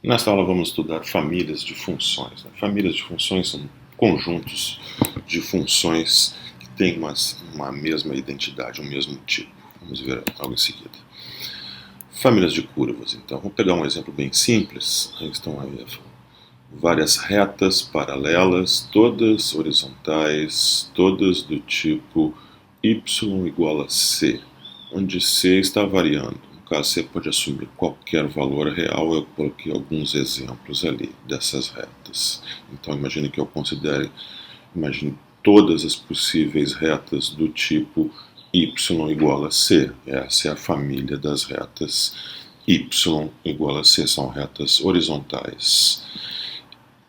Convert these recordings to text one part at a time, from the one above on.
Nesta aula vamos estudar famílias de funções. Famílias de funções são conjuntos de funções que têm uma mesma identidade, um mesmo tipo. Vamos ver algo em seguida. Famílias de curvas, então. Vou pegar um exemplo bem simples. Estão aí várias retas paralelas, todas horizontais, todas do tipo y igual a c, onde c está variando. No caso, você pode assumir qualquer valor real. Eu coloquei alguns exemplos ali dessas retas. Então imagine que eu imagine todas as possíveis retas do tipo y igual a c. Essa é a família das retas y igual a c, são retas horizontais.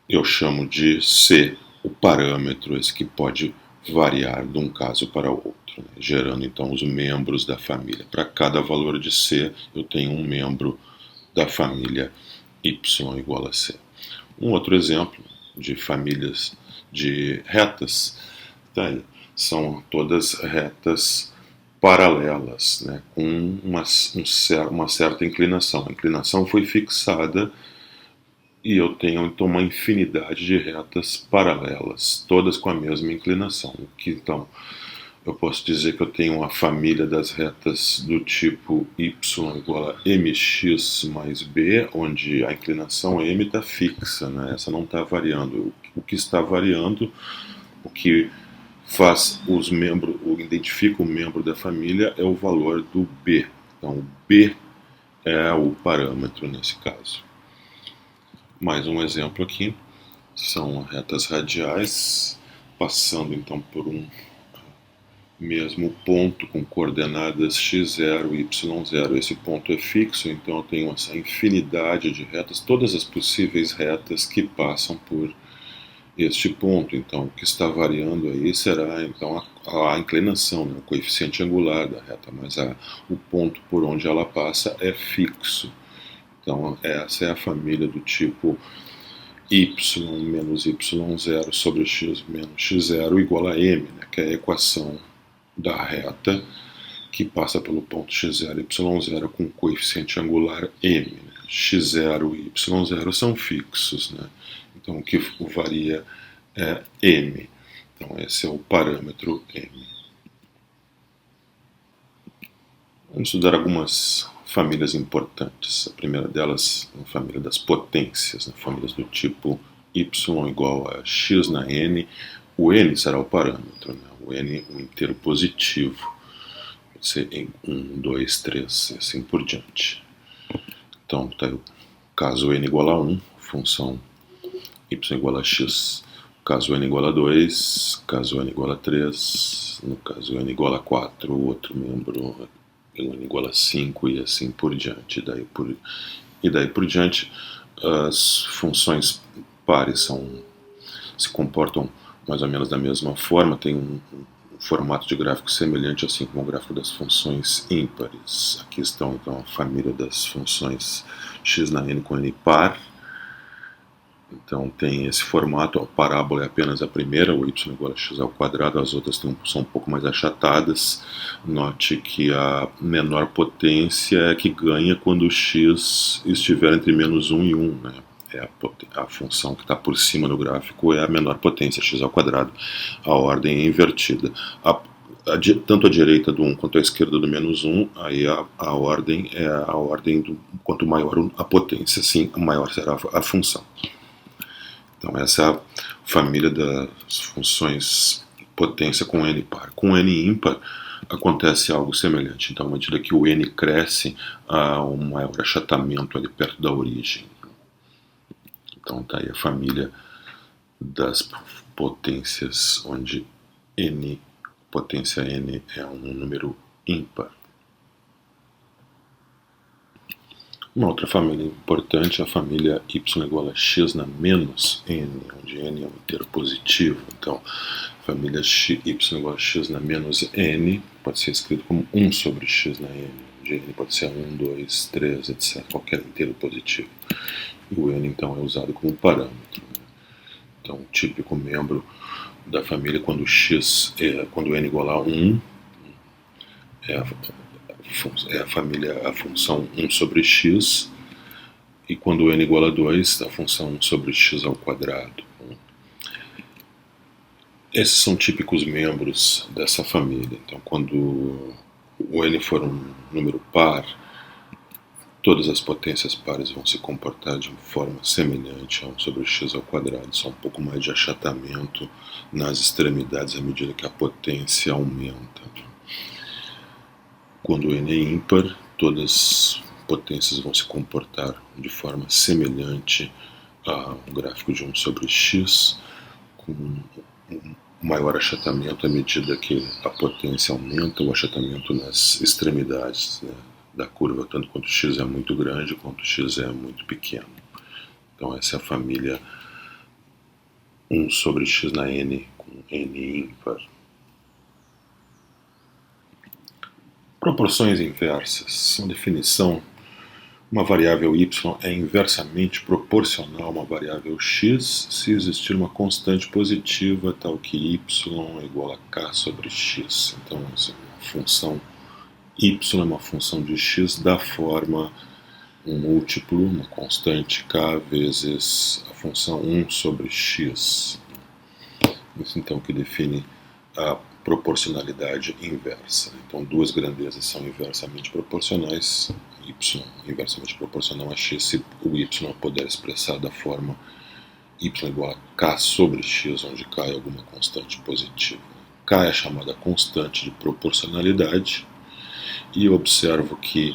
Eu chamo de c o parâmetro, esse que pode variar de um caso para outro, gerando então os membros da família. Para cada valor de c, eu tenho um membro da família y igual a c. Um outro exemplo de famílias de retas, tá aí, são todas retas paralelas, com uma certa inclinação. A inclinação foi fixada e eu tenho então uma infinidade de retas paralelas, todas com a mesma inclinação. Então, eu posso dizer que eu tenho uma família das retas do tipo y igual a mx mais b, onde a inclinação m está fixa, essa não está variando. O que está variando, o que faz identifica o membro da família é o valor do b. Então, o b é o parâmetro nesse caso. Mais um exemplo aqui, são retas radiais, passando então por um mesmo ponto com coordenadas x0 e y0. Esse ponto é fixo, então eu tenho essa infinidade de retas, todas as possíveis retas que passam por este ponto. Então, o que está variando aí será então a inclinação, o coeficiente angular da reta, mas o ponto por onde ela passa é fixo. Então, essa é a família do tipo y menos y0 sobre x menos x0 igual a m, que é a equação da reta que passa pelo ponto x0 e y0 com coeficiente angular m. x0 e y0 são fixos, então o que varia é m. Então esse é o parâmetro m. Vamos estudar algumas famílias importantes. A primeira delas é a família das potências, famílias do tipo y igual a x na n. O n será o parâmetro, o n um inteiro positivo, pode ser em 1, 2, 3 e assim por diante. Então, tá aí, caso n igual a 1, função y igual a x. Caso n igual a 2, caso n igual a 3, no caso n igual a 4, o outro membro n igual a 5 e assim por diante. E daí por diante, as funções pares se comportam mais ou menos da mesma forma, tem um formato de gráfico semelhante assim como o gráfico das funções ímpares. Aqui estão então a família das funções x na n com n par. Então tem esse formato, a parábola é apenas a primeira, o y igual a x ao quadrado, as outras são um pouco mais achatadas. Note que a menor potência é que ganha quando o x estiver entre menos 1 e 1, a função que está por cima do gráfico é a menor potência, x ao quadrado. A ordem é invertida. Tanto a direita do 1 quanto a esquerda do menos 1, aí a ordem é a ordem quanto maior a potência, sim, maior será a função. Então essa é a família das funções potência com n par. Com n ímpar acontece algo semelhante. Então, à medida que o n cresce, há um maior achatamento ali perto da origem. Então está aí a família das potências, onde potência n é um número ímpar. Uma outra família importante é a família y igual a x na menos n, onde n é um inteiro positivo. Então, a família y igual a x na menos n pode ser escrito como 1 sobre x na n, onde n pode ser 1, 2, 3, etc., qualquer inteiro positivo. E o n, então, é usado como parâmetro. Então, o típico membro da família, quando n é igual a 1, é a função 1 sobre x, E quando n igual a 2, a função 1 sobre x ao quadrado. Esses são típicos membros dessa família. Então, quando o n for um número par, todas as potências pares vão se comportar de forma semelhante a 1 sobre x ao quadrado. Só um pouco mais de achatamento nas extremidades à medida que a potência aumenta. Quando n é ímpar, todas as potências vão se comportar de forma semelhante a um gráfico de 1 sobre x, com um maior achatamento à medida que a potência aumenta, o achatamento nas extremidades, né, da curva, tanto quanto x é muito grande quanto x é muito pequeno. Então essa é a família 1 sobre x na n, com n ímpar. Proporções inversas. Uma definição: uma variável y é inversamente proporcional a uma variável x se existir uma constante positiva tal que y é igual a k sobre x. Então, a função y é uma função de x da forma um múltiplo, uma constante k vezes a função 1 sobre x. Isso então que define a proporcionalidade inversa. Então, duas grandezas são inversamente proporcionais, y inversamente proporcional a x, se o y puder expressar da forma y igual a k sobre x, onde k é alguma constante positiva. K é a chamada constante de proporcionalidade, e eu observo que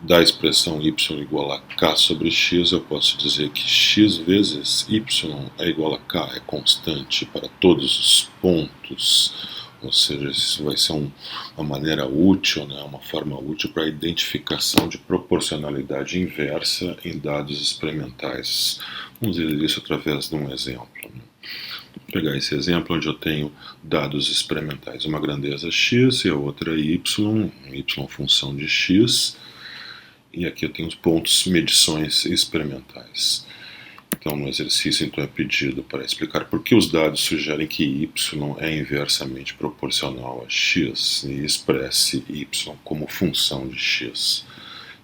da expressão y igual a k sobre x, eu posso dizer que x vezes y é igual a k, é constante para todos os pontos. Ou seja, isso vai ser uma maneira útil, né, uma forma útil para a identificação de proporcionalidade inversa em dados experimentais. Vamos ver isso através de um exemplo. Né? Vou pegar esse exemplo onde eu tenho dados experimentais, uma grandeza x e a outra y função de x, e aqui eu tenho os pontos medições experimentais. Então, no exercício, é pedido para explicar por que os dados sugerem que y é inversamente proporcional a x e expresse y como função de x.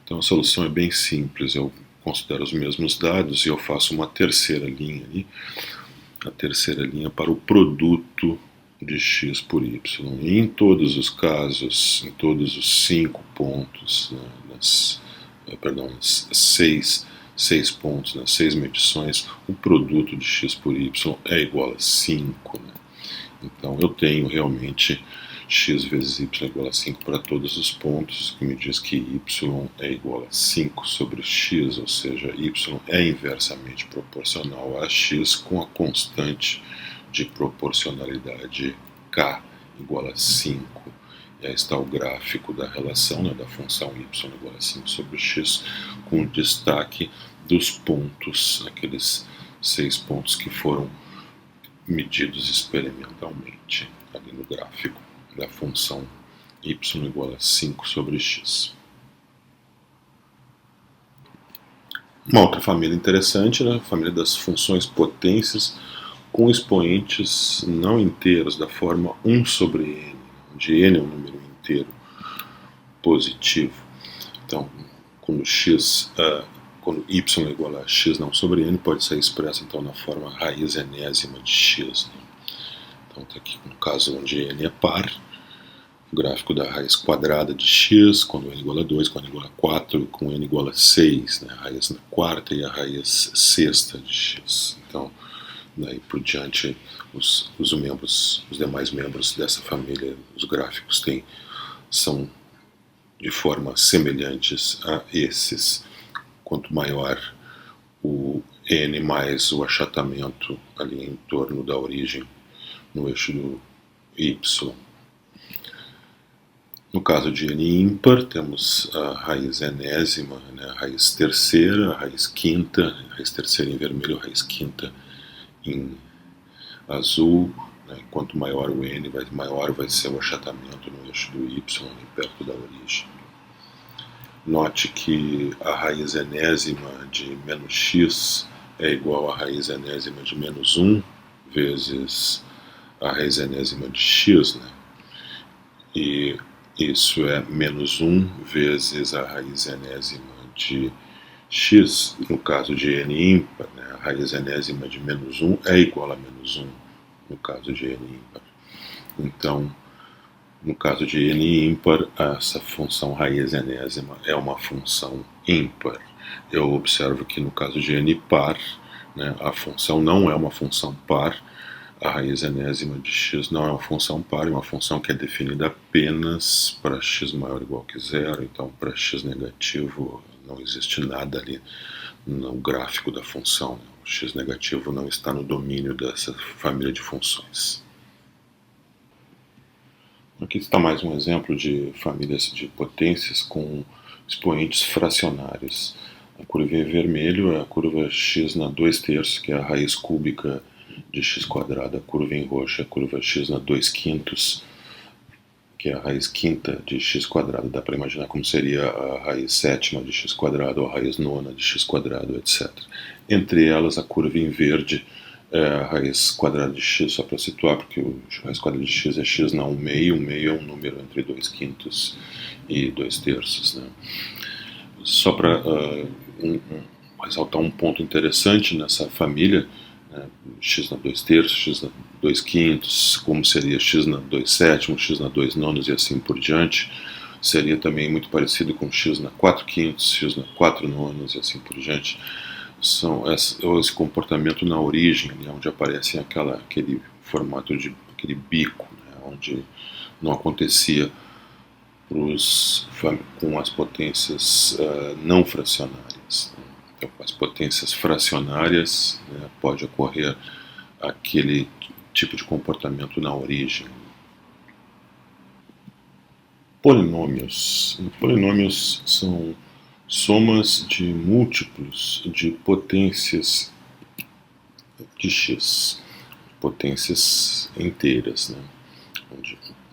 Então, a solução é bem simples. Eu considero os mesmos dados e eu faço uma terceira linha ali, a terceira linha para o produto de x por y. E em todos os casos, em todos os 5 pontos, né, nas 6 pontos, nas 6 medições, o produto de x por y é igual a 5. Né? Então eu tenho realmente x vezes y é igual a 5 para todos os pontos, que me diz que y é igual a 5 sobre x, ou seja, y é inversamente proporcional a x com a constante de proporcionalidade k igual a 5. E aí está o gráfico da relação, né, da função y igual a 5 sobre x, com destaque dos pontos, aqueles 6 pontos que foram medidos experimentalmente, ali no gráfico da função y igual a 5 sobre x. Uma outra família interessante, né, a família das funções potências com expoentes não inteiros, da forma 1 sobre n, onde n é um número inteiro positivo. Então, quando y é igual a x não sobre n, pode ser expresso então na forma raiz enésima de x. Né? Então, está aqui no caso onde n é par, o gráfico da raiz quadrada de x, quando n igual a 2, quando n igual a 4, com n igual a 6, né? A raiz na quarta e a raiz sexta de x. Então, daí por diante, os demais membros dessa família, os gráficos são de forma semelhantes a esses. Quanto maior o n mais o achatamento ali em torno da origem no eixo do y. No caso de n ímpar, temos a raiz enésima, né, a raiz terceira, a raiz quinta, a raiz terceira em vermelho, a raiz quinta em azul. Né, quanto maior o n, maior vai ser o achatamento no eixo do y, perto da origem. Note que a raiz enésima de menos x é igual à raiz enésima de menos 1 vezes a raiz enésima de x, né? E isso é menos 1 vezes a raiz enésima de x, no caso de n ímpar, né, a raiz enésima de -1 é igual a -1, no caso de n ímpar. Então, no caso de n ímpar, essa função raiz enésima é uma função ímpar. Eu observo que no caso de n par, né, a função não é uma função par, a raiz enésima de x não é uma função par, é uma função que é definida apenas para x maior ou igual que zero, então para x negativo não existe nada ali no gráfico da função, né? O x negativo não está no domínio dessa família de funções. Aqui está mais um exemplo de famílias de potências com expoentes fracionários. A curva em vermelho é a curva x na 2/3, que é a raiz cúbica de x quadrado. A curva em roxo é a curva x na 2/5, que é a raiz quinta de x quadrado. Dá para imaginar como seria a raiz sétima de x quadrado, ou a raiz nona de x quadrado, etc. Entre elas, a curva em verde é a raiz quadrada de x, só para situar, porque a raiz quadrada de x é x na 1/2, 1/2 é um número entre 2/5 e 2/3, né? Só para ressaltar um ponto interessante nessa família, né, x na 2/3, x na 2/5, como seria x na 2/7, x na 2/9 e assim por diante, seria também muito parecido com x na 4/5, x na 4/9 e assim por diante. Esse comportamento na origem, né, onde aparece aquele formato de aquele bico, né, onde não acontecia com as potências não fracionárias. Então, com as potências fracionárias, né, pode ocorrer aquele tipo de comportamento na origem. Polinômios. Polinômios são somas de múltiplos de potências de x, potências inteiras, né?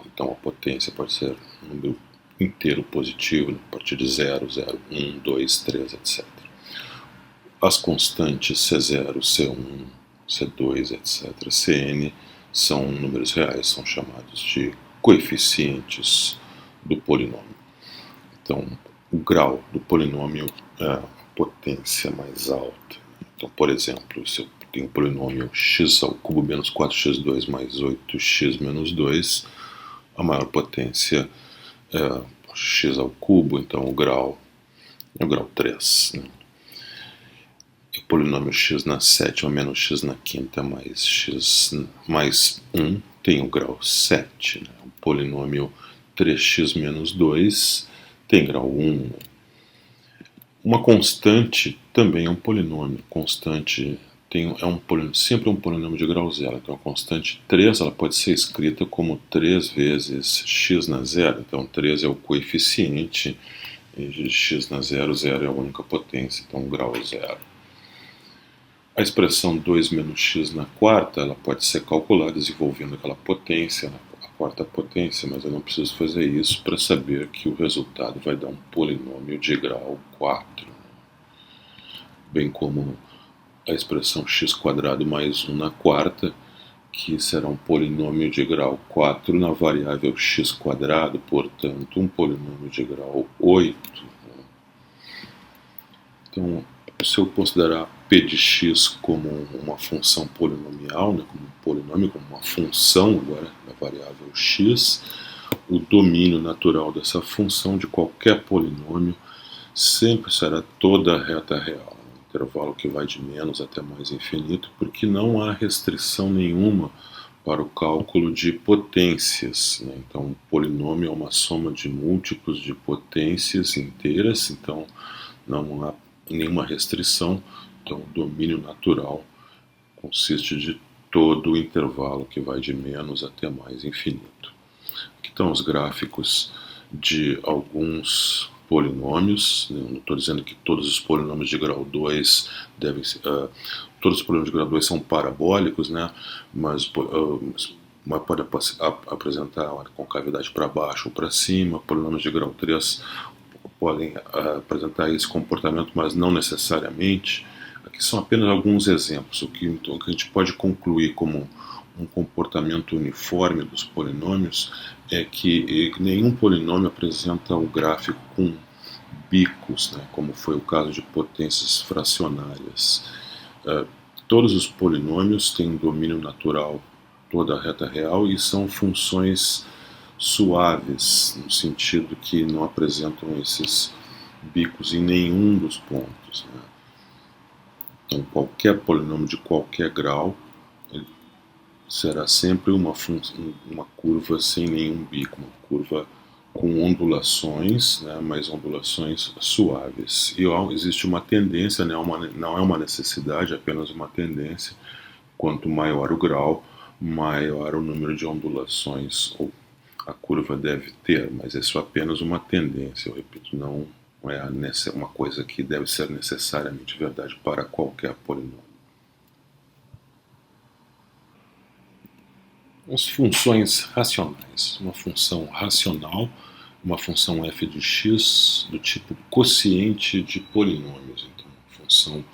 Então a potência pode ser um número inteiro positivo, a partir de 0, 0, 1, 2, 3, etc. As constantes C0, C1, C2, etc., Cn, são números reais, são chamados de coeficientes do polinômio. Então, o grau do polinômio é a potência mais alta. Então, por exemplo, se eu tenho o polinômio x ao cubo menos 4x2 mais 8x menos 2, a maior potência é x ao cubo, então o grau é o grau 3. Né? O polinômio x na sétima menos x na quinta mais x mais 1 tem o grau 7. Né? O polinômio 3x menos 2 tem grau 1. Uma constante também é um polinômio. Constante sempre um polinômio de grau zero. Então a constante 3 ela pode ser escrita como 3 vezes x na zero. Então 3 é o coeficiente de x na zero, 0 é a única potência, então grau zero. A expressão 2 menos x na quarta ela pode ser calculada desenvolvendo aquela potência, a quarta potência, mas eu não preciso fazer isso para saber que o resultado vai dar um polinômio de grau 4. Bem como a expressão x quadrado mais 1 na quarta, que será um polinômio de grau 4 na variável x quadrado, portanto, um polinômio de grau 8. Então, se eu considerar p de x como uma função polinomial, né, como um polinômio, como uma função agora da variável x, o domínio natural dessa função de qualquer polinômio sempre será toda a reta real, um intervalo que vai de menos até mais infinito, porque não há restrição nenhuma para o cálculo de potências. Né? Então, um polinômio é uma soma de múltiplos de potências inteiras, então não há nenhuma restrição. Então, o domínio natural consiste de todo o intervalo que vai de menos até mais infinito. Aqui estão os gráficos de alguns polinômios. Não estou dizendo que todos os polinômios de grau 2 devem ser... todos os polinômios de grau 2 são parabólicos, né? Mas pode apresentar uma concavidade para baixo ou para cima. Polinômios de grau 3 podem apresentar esse comportamento, mas não necessariamente. Aqui são apenas alguns exemplos. O que a gente pode concluir como um comportamento uniforme dos polinômios é que nenhum polinômio apresenta o gráfico com bicos, né, como foi o caso de potências fracionárias. Todos os polinômios têm domínio natural toda a reta real e são funções suaves, no sentido que não apresentam esses bicos em nenhum dos pontos, né? Então, qualquer polinômio de qualquer grau será sempre uma curva sem nenhum bico, uma curva com ondulações, né, mas ondulações suaves. E existe uma tendência, né, não é uma necessidade, é apenas uma tendência. Quanto maior o grau, maior o número de ondulações a curva deve ter, mas isso é apenas uma tendência, eu repito, não é uma coisa que deve ser necessariamente verdade para qualquer polinômio. As funções racionais. Uma função racional, uma função f de x do tipo quociente de polinômios. Então, uma função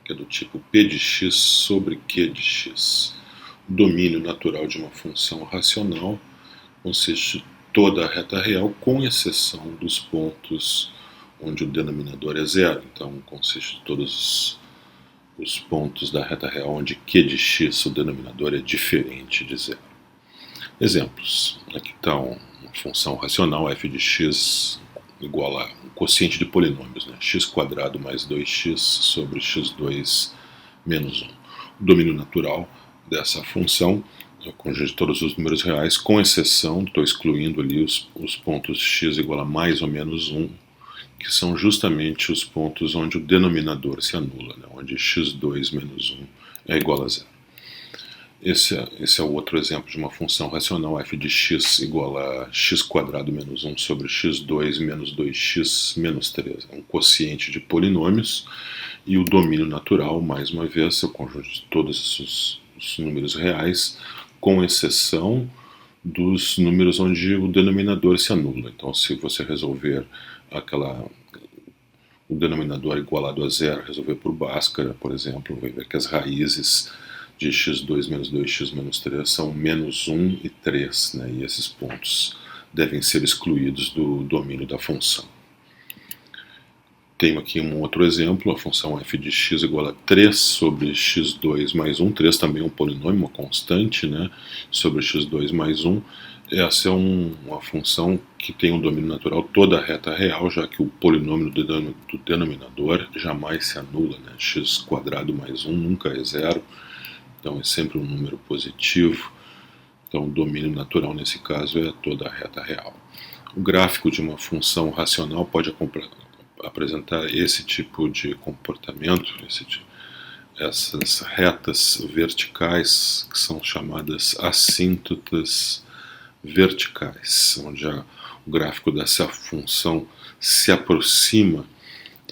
que é do tipo p de x sobre q de x. O domínio natural de uma função racional consiste de toda a reta real, com exceção dos pontos onde o denominador é zero. Então, consiste de todos os pontos da reta real onde q de x, o denominador, é diferente de zero. Exemplos. Aqui está uma função racional f de x igual a um quociente de polinômios, né? x² mais 2x sobre x2 menos 1. O domínio natural dessa função é o conjunto de todos os números reais, com exceção, estou excluindo ali os pontos x igual a mais ou menos 1, que são justamente os pontos onde o denominador se anula, né? Onde x2 menos 1 é igual a zero. Esse é o outro exemplo de uma função racional f de x igual a x² menos 1 sobre x2 menos 2x menos 3. É um quociente de polinômios e o domínio natural, mais uma vez, é o conjunto de todos os números reais, com exceção dos números onde o denominador se anula. Então, se você resolver o denominador igualado a zero, resolver por Bhaskara, por exemplo, vai ver que as raízes de x2 menos 2x menos 3 são menos 1 e 3, né? E esses pontos devem ser excluídos do domínio da função. Tenho aqui um outro exemplo, a função f de x igual a 3 sobre x2 mais 1. 3 também é um polinômio, uma constante, né? Sobre x2 mais 1. Essa é uma função que tem um domínio natural toda a reta real, já que o polinômio do denominador jamais se anula, né? x² mais 1 nunca é zero. Então é sempre um número positivo. Então o domínio natural nesse caso é toda a reta real. O gráfico de uma função racional pode apresentar esse tipo de comportamento, essas retas verticais que são chamadas assíntotas verticais, onde o gráfico dessa função se aproxima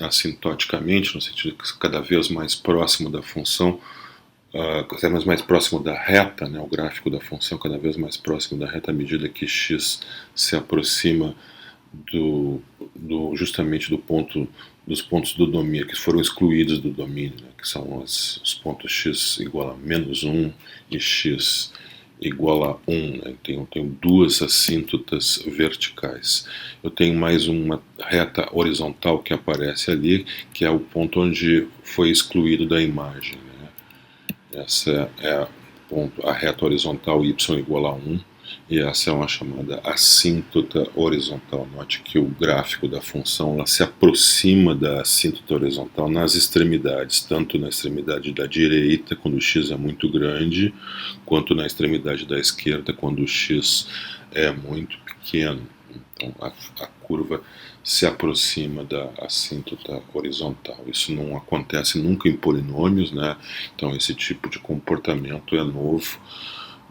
assintoticamente, no sentido que cada vez mais próximo da função, cada vez mais próximo da reta, né, o gráfico da função cada vez mais próximo da reta à medida que x se aproxima justamente dos pontos do domínio, que foram excluídos do domínio, né, que são os pontos x igual a menos 1 e x igual a 1. Né, eu tenho duas assíntotas verticais. Eu tenho mais uma reta horizontal que aparece ali, que é o ponto onde foi excluído da imagem. Essa é a reta horizontal y igual a 1, e essa é uma chamada assíntota horizontal. Note que o gráfico da função ela se aproxima da assíntota horizontal nas extremidades, tanto na extremidade da direita, quando o x é muito grande, quanto na extremidade da esquerda, quando o x é muito pequeno. Então a curva se aproxima da assíntota horizontal. Isso não acontece nunca em polinômios, né? Então esse tipo de comportamento é novo,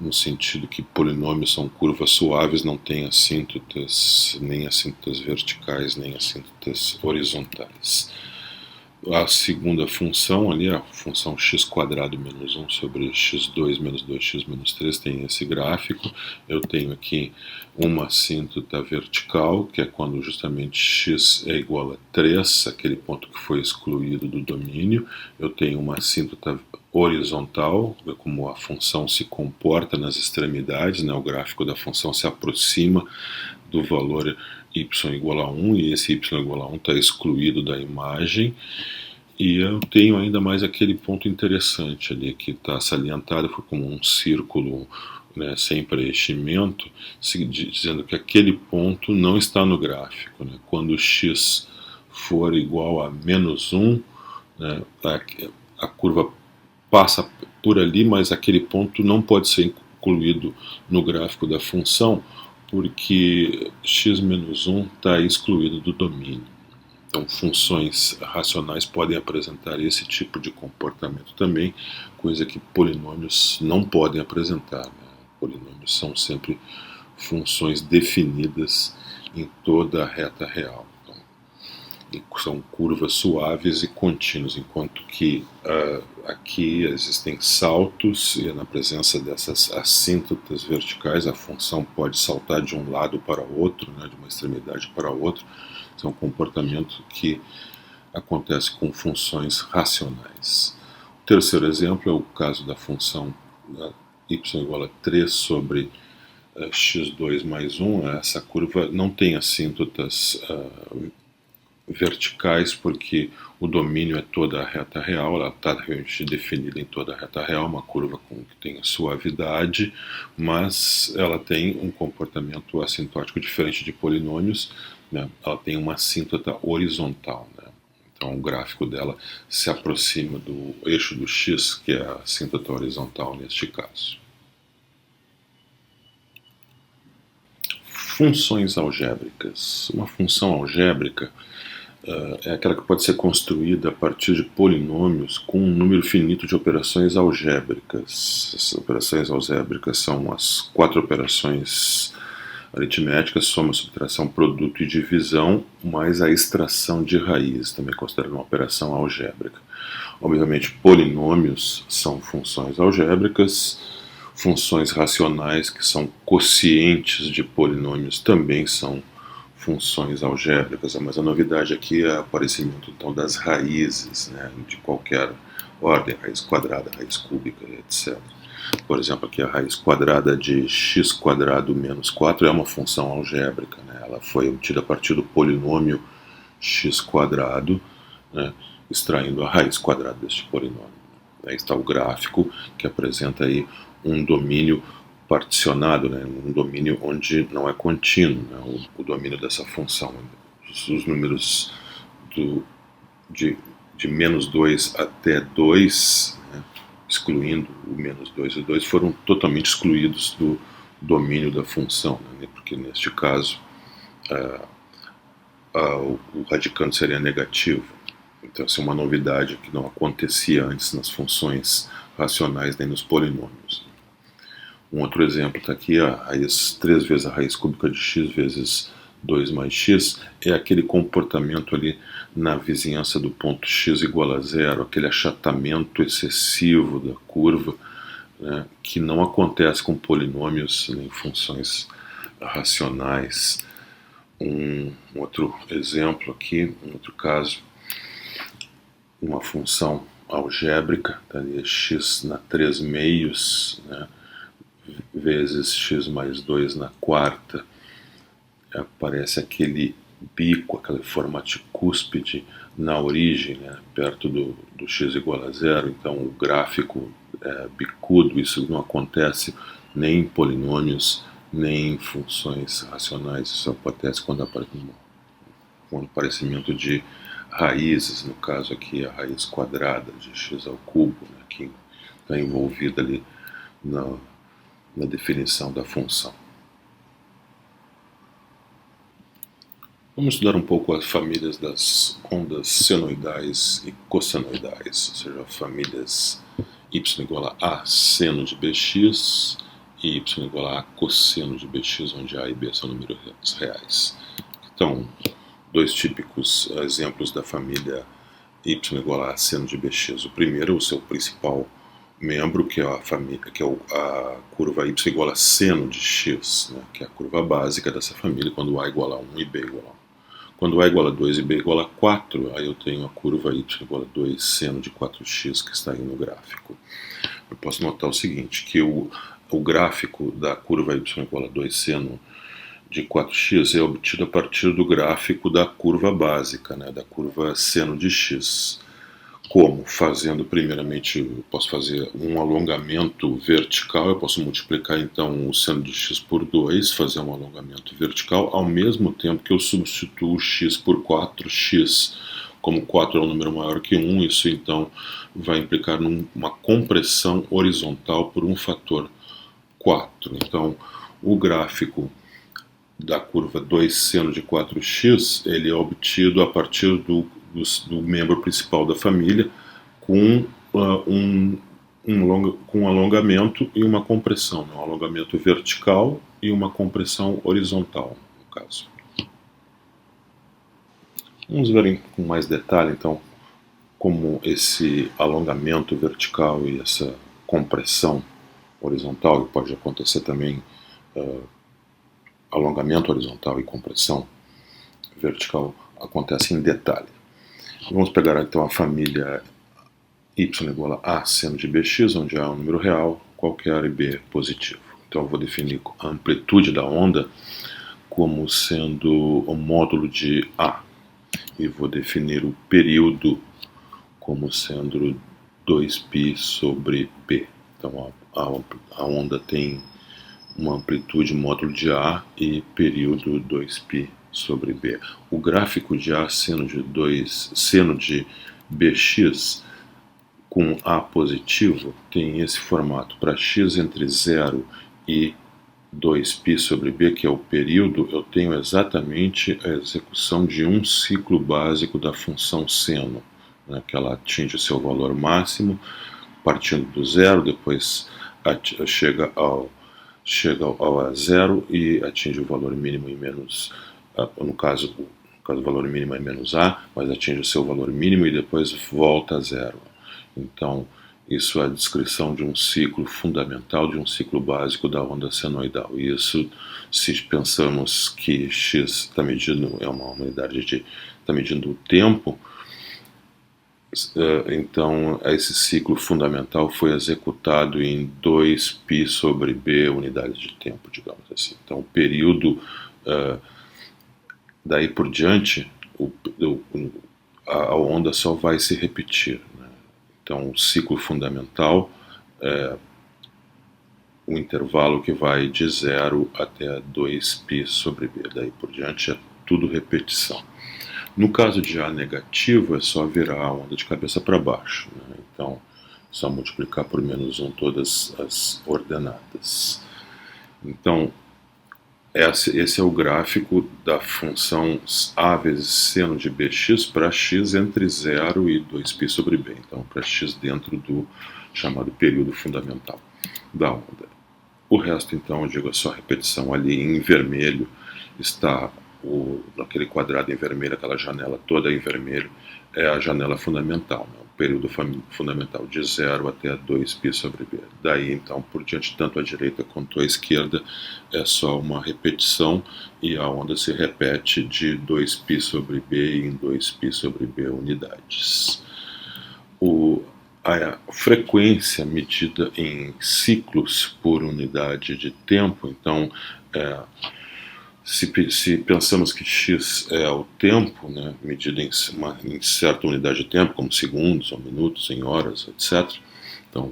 no sentido que polinômios são curvas suaves, não tem assíntotas, nem assíntotas verticais, nem assíntotas horizontais. A segunda função ali, a função x² menos 1 sobre x2 menos 2x menos 3, tem esse gráfico. Eu tenho aqui uma assíntota vertical, que é quando justamente x é igual a 3, aquele ponto que foi excluído do domínio. Eu tenho uma assíntota horizontal, como a função se comporta nas extremidades, né? O gráfico da função se aproxima do valor y igual a 1, e esse y igual a 1 está excluído da imagem. E eu tenho ainda mais aquele ponto interessante ali, que está salientado, foi como um círculo, né, sem preenchimento, dizendo que aquele ponto não está no gráfico, né? Quando x for igual a -1, né, a curva passa por ali, mas aquele ponto não pode ser incluído no gráfico da função, porque x-1 está excluído do domínio. Então, funções racionais podem apresentar esse tipo de comportamento também, coisa que polinômios não podem apresentar, né? Polinômios são sempre funções definidas em toda a reta real. Então, são curvas suaves e contínuas, enquanto que aqui existem saltos, e na presença dessas assíntotas verticais, a função pode saltar de um lado para o outro, né, de uma extremidade para a outra. Isso é um comportamento que acontece com funções racionais. O terceiro exemplo é o caso da função y igual a 3 sobre x2 mais 1. Essa curva não tem assíntotas verticais, porque o domínio é toda a reta real, ela está realmente definida em toda a reta real, uma curva que tem suavidade, mas ela tem um comportamento assintótico diferente de polinômios, né? Ela tem uma assíntota horizontal, né? Então o gráfico dela se aproxima do eixo do x, que é a assíntota horizontal neste caso. Funções algébricas. Uma função algébrica é aquela que pode ser construída a partir de polinômios com um número finito de operações algébricas. Essas operações algébricas são as 4 operações aritméticas: soma, subtração, produto e divisão, mais a extração de raiz, também considerada uma operação algébrica. Obviamente, polinômios são funções algébricas, funções racionais, que são quocientes de polinômios, também são funções algébricas, mas a novidade aqui é o aparecimento então das raízes, né, de qualquer ordem, raiz quadrada, raiz cúbica, etc. Por exemplo, aqui a raiz quadrada de x² menos 4 é uma função algébrica, né? Ela foi obtida a partir do polinômio x², né, extraindo a raiz quadrada deste polinômio. Aí está o gráfico que apresenta aí um domínio particionado, né, um domínio onde não é contínuo, né, o domínio dessa função. Os números de -2 até 2, né, excluindo o -2 e 2, foram totalmente excluídos do domínio da função, né, porque neste caso o radicando seria negativo. Então essa é uma novidade que não acontecia antes nas funções racionais nem nos polinômios. Um outro exemplo está aqui, a raiz 3 vezes a raiz cúbica de x vezes 2 mais x, é aquele comportamento ali na vizinhança do ponto x igual a 0, aquele achatamento excessivo da curva, né, que não acontece com polinômios nem funções racionais. Um outro exemplo aqui, um outro caso, uma função algébrica, tá ali, x na 3 meios, né, vezes x mais 2 na quarta, aparece aquele bico, aquele formato cúspide na origem, né, perto do x igual a 0, então o gráfico é bicudo. Isso não acontece nem em polinômios, nem em funções racionais, isso acontece quando aparece com o aparecimento de raízes, no caso aqui a raiz quadrada de x ao cubo, né, que está envolvida ali na definição da função. Vamos estudar um pouco as famílias das ondas senoidais e cossenoidais, ou seja, famílias y igual a seno de bx e y igual a cosseno de bx, onde a e b são números reais. Então, dois típicos exemplos da família y igual a seno de bx. O primeiro, o seu principal membro, que é a curva y igual a seno de x, né, que é a curva básica dessa família, quando a igual a 1 e b igual a 1. Quando a igual a 2 e b igual a 4, aí eu tenho a curva y igual a 2 seno de 4x, que está aí no gráfico. Eu posso notar o seguinte, que o gráfico da curva y igual a 2 seno de 4x é obtido a partir do gráfico da curva básica, né, da curva seno de x. Como? Fazendo primeiramente, eu posso fazer um alongamento vertical, eu posso multiplicar então o seno de x por 2, fazer um alongamento vertical, ao mesmo tempo que eu substituo x por 4x. Como 4 é um número maior que 1, isso então vai implicar numa compressão horizontal por um fator 4. Então, o gráfico da curva 2 seno de 4x, ele é obtido a partir do membro principal da família com com um alongamento e uma compressão, um alongamento vertical e uma compressão horizontal, no caso. Vamos ver com mais detalhe, então, como esse alongamento vertical e essa compressão horizontal, que pode acontecer também alongamento horizontal e compressão vertical, acontece em detalhe. Vamos pegar então a família y igual a seno de bx, onde A é um número real, qualquer e b positivo. Então eu vou definir a amplitude da onda como sendo o módulo de A. E vou definir o período como sendo 2π sobre b. Então a onda tem uma amplitude módulo de A e período 2π sobre b. O gráfico de A seno de bx com A positivo tem esse formato. Para x entre 0 e 2π sobre b, que é o período, eu tenho exatamente a execução de um ciclo básico da função seno, né, que ela atinge o seu valor máximo, partindo do zero, depois chega ao a zero e atinge o valor mínimo em menos, no caso o valor mínimo é menos a, mas atinge o seu valor mínimo e depois volta a zero. Então, isso é a descrição de um ciclo fundamental, de um ciclo básico da onda senoidal. E isso, se pensamos que x está medindo, é uma unidade está medindo o tempo, então esse ciclo fundamental foi executado em 2π sobre b unidades de tempo, digamos assim. Então o período, daí por diante, a onda só vai se repetir, né? Então o ciclo fundamental é um intervalo que vai de 0 até 2π sobre b, daí por diante é tudo repetição. No caso de A negativo, é só virar a onda de cabeça para baixo, né? Então, é só multiplicar por menos 1 todas as ordenadas. Então, esse é o gráfico da função A vezes seno de bx para x entre 0 e 2π sobre b. Então, para x dentro do chamado período fundamental da onda. O resto, então, eu digo, é só repetição. Ali em vermelho está naquele quadrado em vermelho, aquela janela toda em vermelho, é a janela fundamental, né? O período fundamental de 0 até 2π sobre b. Daí, então, por diante, tanto à direita quanto à esquerda, é só uma repetição e a onda se repete de 2π sobre b em 2π sobre b unidades. A frequência medida em ciclos por unidade de tempo, então, se pensamos que x é o tempo, né, medido em certa unidade de tempo, como segundos ou minutos, em horas, etc. Então,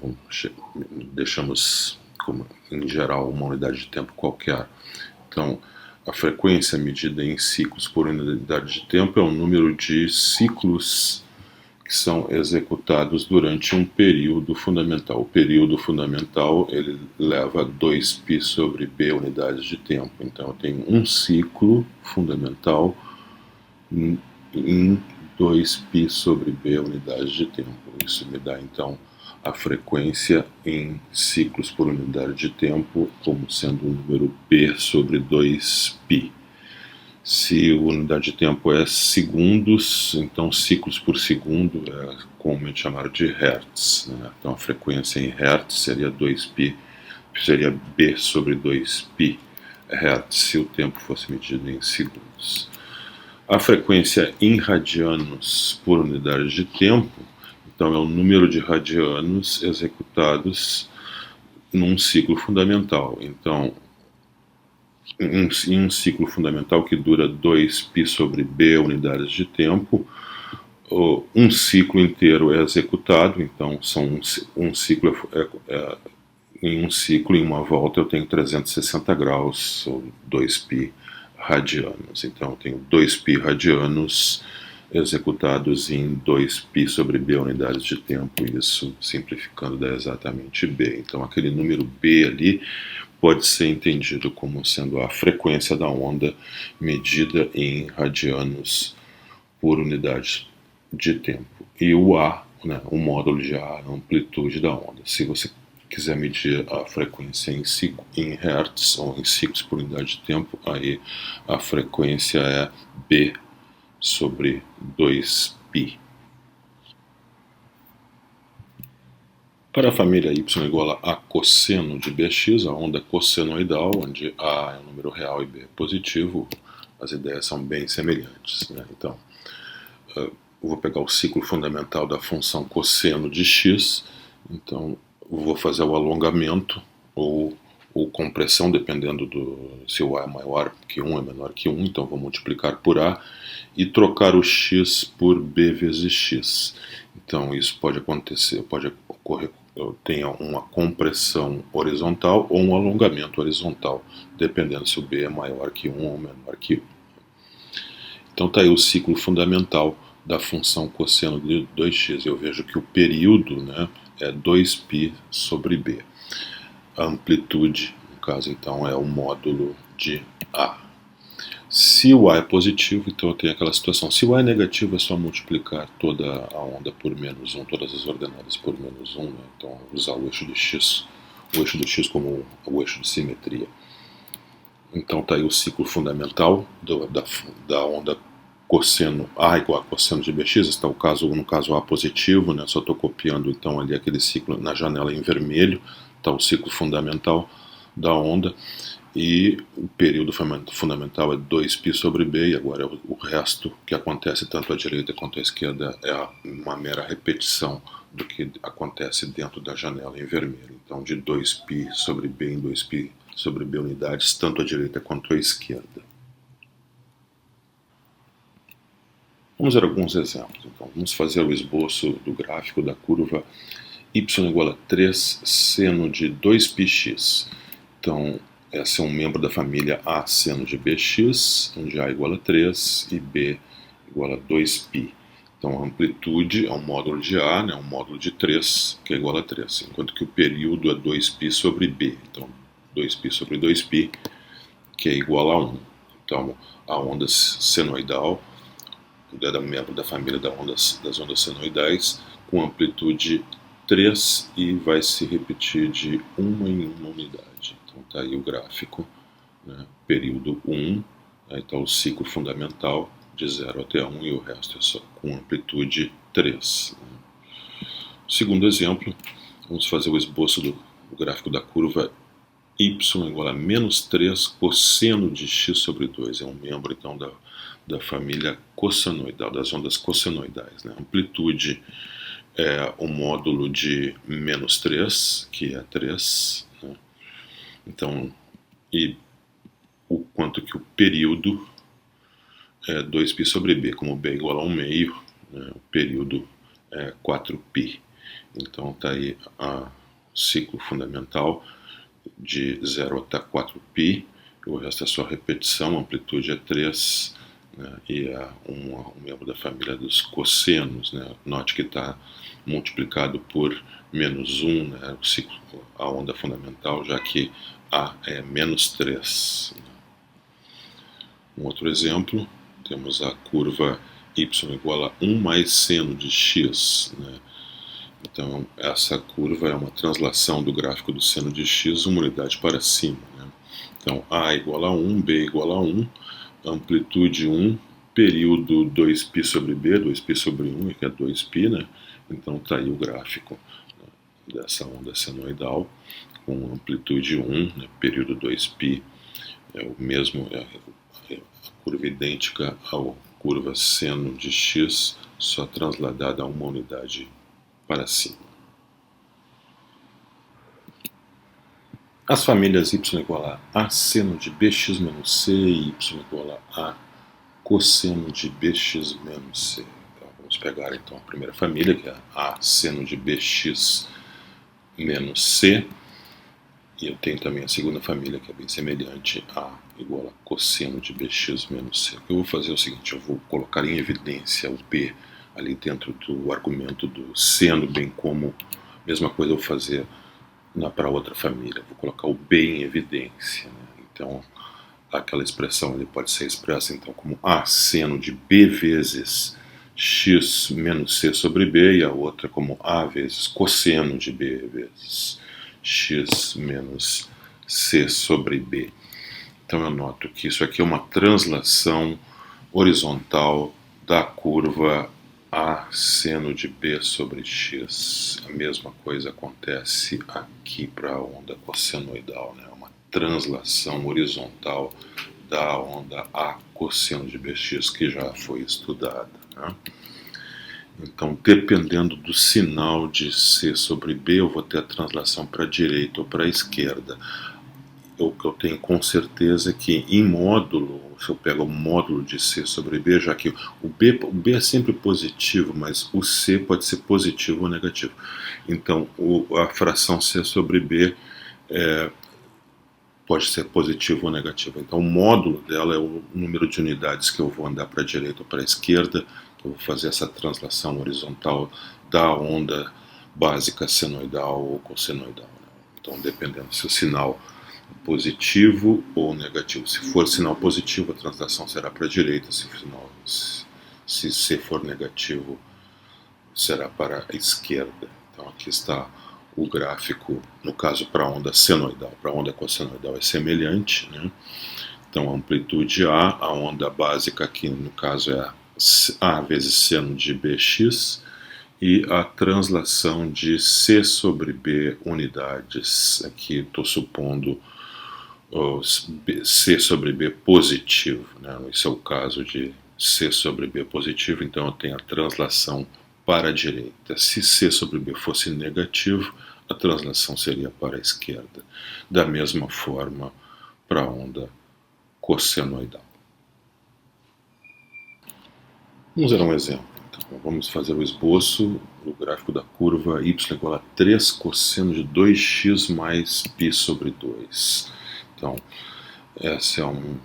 deixamos como, em geral, uma unidade de tempo qualquer. Então, a frequência medida em ciclos por unidade de tempo é o número de ciclos que são executados durante um período fundamental. O período fundamental ele leva 2π sobre b unidades de tempo. Então eu tenho um ciclo fundamental em 2π sobre b unidades de tempo. Isso me dá então a frequência em ciclos por unidade de tempo como sendo o número p sobre 2π. Se a unidade de tempo é segundos, então ciclos por segundo é comumente chamado de hertz, né? Então a frequência em hertz seria 2π, seria b sobre 2π hertz se o tempo fosse medido em segundos. A frequência em radianos por unidade de tempo, então é o número de radianos executados num ciclo fundamental. Então em um ciclo fundamental que dura 2π sobre b unidades de tempo, um ciclo inteiro é executado, então um ciclo em um ciclo, em uma volta, eu tenho 360 graus, ou 2π radianos. Então, eu tenho 2π radianos executados em 2π sobre b unidades de tempo, isso simplificando dá exatamente b. Então, aquele número b ali pode ser entendido como sendo a frequência da onda medida em radianos por unidade de tempo. E o A, né, o módulo de A, a amplitude da onda. Se você quiser medir a frequência em hertz ou em ciclos por unidade de tempo, aí a frequência é B sobre 2π. Para a família y igual a cosseno de bx, a onda cossenoidal, onde A é um número real e B é positivo, as ideias são bem semelhantes, né? Então, eu vou pegar o ciclo fundamental da função cosseno de x, então vou fazer o alongamento ou compressão, dependendo se o A é maior que 1, é menor que 1, então vou multiplicar por A e trocar o x por B vezes x. Então isso pode acontecer, pode ocorrer, eu tenha uma compressão horizontal ou um alongamento horizontal, dependendo se o B é maior que 1 ou menor que 1. Então está aí o ciclo fundamental da função cosseno de 2x. Eu vejo que o período, né, é 2π sobre b. A amplitude, no caso, então, é o módulo de A. Se o A é positivo, então eu tenho aquela situação. Se o A é negativo, é só multiplicar toda a onda por menos 1, todas as ordenadas por menos 1, né? Então usar o eixo de x como o eixo de simetria. Então está aí o ciclo fundamental da onda cosseno A igual a cosseno de bx. Está no caso A positivo, né? Só estou copiando então ali aquele ciclo na janela em vermelho. Está o ciclo fundamental da onda. E o período fundamental é 2π sobre b, e agora o resto que acontece tanto à direita quanto à esquerda é uma mera repetição do que acontece dentro da janela em vermelho. Então, de 2π sobre b em 2π sobre b unidades, tanto à direita quanto à esquerda. Vamos ver alguns exemplos. Então, vamos fazer o esboço do gráfico da curva y igual a 3 seno de 2πx. Então, esse é um membro da família A seno de bx, onde A igual a 3 e B igual a 2π. Então a amplitude é um módulo de A, né, um módulo de 3, que é igual a 3, enquanto que o período é 2π sobre B. Então 2π sobre 2π, que é igual a 1. Então a onda senoidal é membro da família das ondas senoidais, com amplitude 3 e vai se repetir de uma em uma unidade. Então está aí o gráfico, né? Período 1, aí está o ciclo fundamental de 0 até 1 e o resto é só com amplitude 3. Né? Segundo exemplo, vamos fazer o esboço do gráfico da curva y igual a menos 3 cosseno de x sobre 2. É um membro então da família cossenoidal, das ondas cossenoidais. Né? Amplitude é o módulo de menos 3, que é 3, né? Então, e o quanto que o período é 2π sobre b, como b é igual a 1 meio, né? O período é 4π. Então está aí o ciclo fundamental de 0 até 4π, o resto é só repetição, a amplitude é 3, né? E é um membro da família dos cossenos, né? Note que está multiplicado por menos 1, né? O ciclo, a onda fundamental, já que A é menos 3. Um outro exemplo, temos a curva y igual a 1 mais seno de x, né? Então essa curva é uma translação do gráfico do seno de x uma unidade para cima, né? Então A igual a 1, B igual a 1, amplitude 1, período 2π sobre b, 2π sobre 1, que é 2π, né? Então está aí o gráfico, né, dessa onda senoidal, com amplitude 1, né, período 2π, é o mesmo, a curva idêntica à curva seno de x, só transladada a uma unidade para cima. As famílias y igual a seno de bx menos c e y igual a cosseno de bx menos c. Então, vamos pegar então a primeira família, que é a seno de bx menos c, e eu tenho também a segunda família, que é bem semelhante a igual a cosseno de bx menos c. O que eu vou fazer é o seguinte: eu vou colocar em evidência o b ali dentro do argumento do seno, bem como a mesma coisa eu vou fazer para outra família. Vou colocar o b em evidência, né? Então, aquela expressão ali pode ser expressa então como a seno de b vezes x menos c sobre b, e a outra como a vezes cosseno de b vezes x menos c sobre b. Então eu noto que isso aqui é uma translação horizontal da curva a seno de b sobre x. A mesma coisa acontece aqui para a onda cossenoidal, né? Uma translação horizontal da onda a cosseno de bx, que já foi estudada, né? Então, dependendo do sinal de c sobre b, eu vou ter a translação para a direita ou para a esquerda. O que eu tenho com certeza é que em módulo, se eu pego o módulo de c sobre b, já que o b é sempre positivo, mas o c pode ser positivo ou negativo. Então, a fração c sobre b pode ser positivo ou negativo. Então, o módulo dela é o número de unidades que eu vou andar para a direita ou para a esquerda. Eu vou fazer essa translação horizontal da onda básica senoidal ou cossenoidal, né? Então, dependendo se o sinal é positivo ou negativo. Se for sinal positivo, a translação será para a direita. Se C for negativo, será para a esquerda. Então, aqui está o gráfico, no caso, para a onda senoidal. Para a onda cossenoidal é semelhante, né? Então, a amplitude a onda básica aqui, no caso, é a vezes seno de bx, e a translação de c sobre b unidades, aqui estou supondo c sobre b positivo, né? Esse é o caso de c sobre b positivo, então eu tenho a translação para a direita. Se c sobre b fosse negativo, a translação seria para a esquerda. Da mesma forma para a onda cossenoidal. Vamos ver um exemplo. Então, vamos fazer o esboço do gráfico da curva y igual a 3 cosseno de 2x mais π sobre 2. Então, esse é um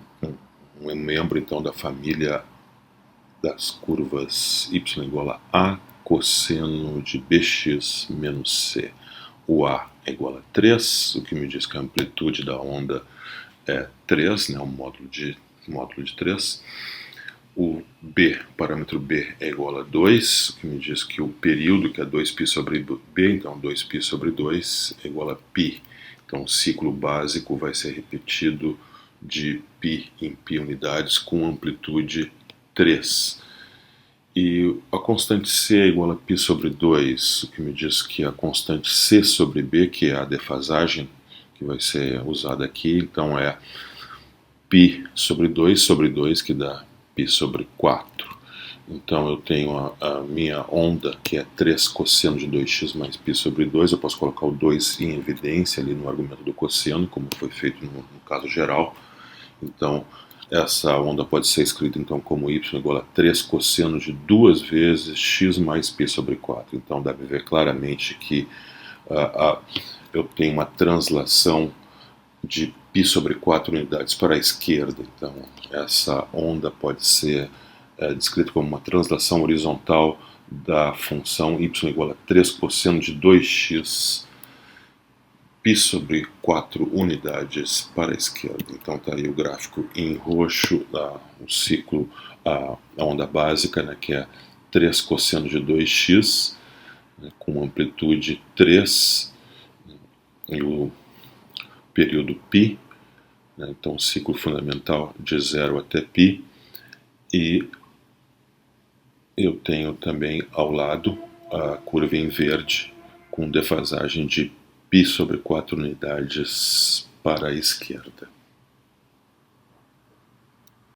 membro então, da família das curvas y igual a cosseno de bx menos c. O a é igual a 3, o que me diz que a amplitude da onda é 3, né, um módulo de 3. O b, o parâmetro b é igual a 2, o que me diz que o período, que é 2π sobre b, então 2π sobre 2 é igual a π. Então o ciclo básico vai ser repetido de π em π unidades com amplitude 3. E a constante c é igual a π sobre 2, o que me diz que a constante c sobre b, que é a defasagem que vai ser usada aqui, então é π sobre 2, que dá π sobre 4. Então eu tenho a minha onda, que é 3 cosseno de 2x mais π sobre 2. Eu posso colocar o 2 em evidência ali no argumento do cosseno, como foi feito no caso geral. Então essa onda pode ser escrita então como y igual a 3 cosseno de 2 vezes x mais π sobre 4. Então deve ver claramente que eu tenho uma translação de π sobre 4 unidades para a esquerda. Então essa onda pode ser descrita como uma translação horizontal da função y igual a 3 cosseno de 2x π sobre 4 unidades para a esquerda. Então está aí o gráfico em roxo, o ciclo, a onda básica, né, que é 3 cosseno de 2x, né, com amplitude 3, e o período π, né, então o ciclo fundamental de 0 até π, e eu tenho também ao lado a curva em verde com defasagem de π sobre 4 unidades para a esquerda.